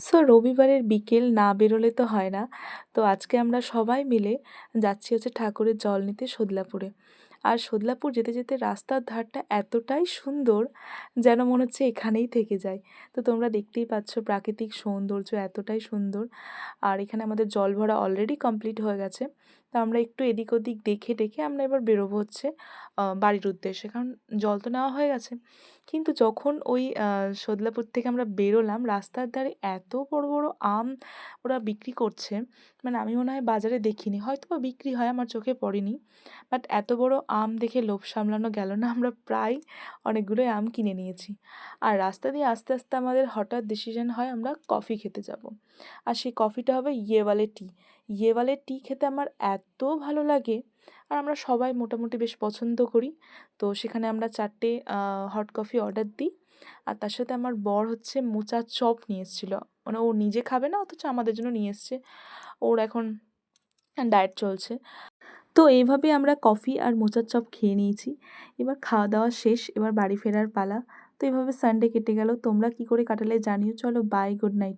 So রবিবারের বিকেল না বেরোলে তো হয় না। তো আজকে আমরা সবাই মিলে যাচ্ছি হচ্ছে ঠাকুরের জল নিতে সোদলাপুরে। আর সোদলাপুর যেতে যেতে রাস্তার ধারটা এতটাই সুন্দর যেন মনে হচ্ছে এখানেই থেকে যাই। তো তোমরা দেখতেই পাচ্ছ প্রাকৃতিক সৌন্দর্য এতটাই সুন্দর। আর এখানে আমাদের জল ভরা অলরেডি কমপ্লিট হয়ে গেছে। তো আমরা একটু এদিক ওদিক দেখে টেখে আমরা এবার বেরোবো হচ্ছে বাড়ির উদ্দেশ্যে, কারণ জল তো নেওয়া হয়ে গেছে। কিন্তু যখন ওই সোদলাপুর থেকে আমরা বেরোলাম, রাস্তার ধারে এত বড় বড় আম ওরা বিক্রি করছে, মানে আমি মনে হয় বাজারে দেখিনি, হয়তো বা বিক্রি হয়, আমার চোখে পড়েনি। বাট এত বড় আম দেখে লোভ সামলানো গেল না, আমরা প্রায় অনেকগুলোই আম কিনে নিয়েছি। আর রাস্তা দিয়ে আস্তে আস্তে আমাদের হঠাৎ ডিসিশন হয় আমরা কফি খেতে যাব। আর সেই কফিটা হবে ইয়েওয়ালে টি। ইয়েওয়ালে টি খেতে আমার এত ভালো লাগে, আর আমরা সবাই মোটামুটি বেশ পছন্দ করি। তো সেখানে আমরা 4টে হট কফি অর্ডার দিই। আর তার সাথে আমার বর হচ্ছে মোচার চপ নিয়ে এসেছিল। মানে ও নিজে খাবে না, অথচ আমাদের জন্য নিয়ে এসছে। ওর এখন ডায়েট চলছে। তো এইভাবে আমরা কফি আর মোচার চপ খেয়ে নিয়েছি। এবার খাওয়া দাওয়া শেষ, এবার বাড়ি ফেরার পালা। তো এভাবে সানডে কেটে গেল। তোমরা কী করে কাটালে জানিও। চলো বাই, গুড নাইট।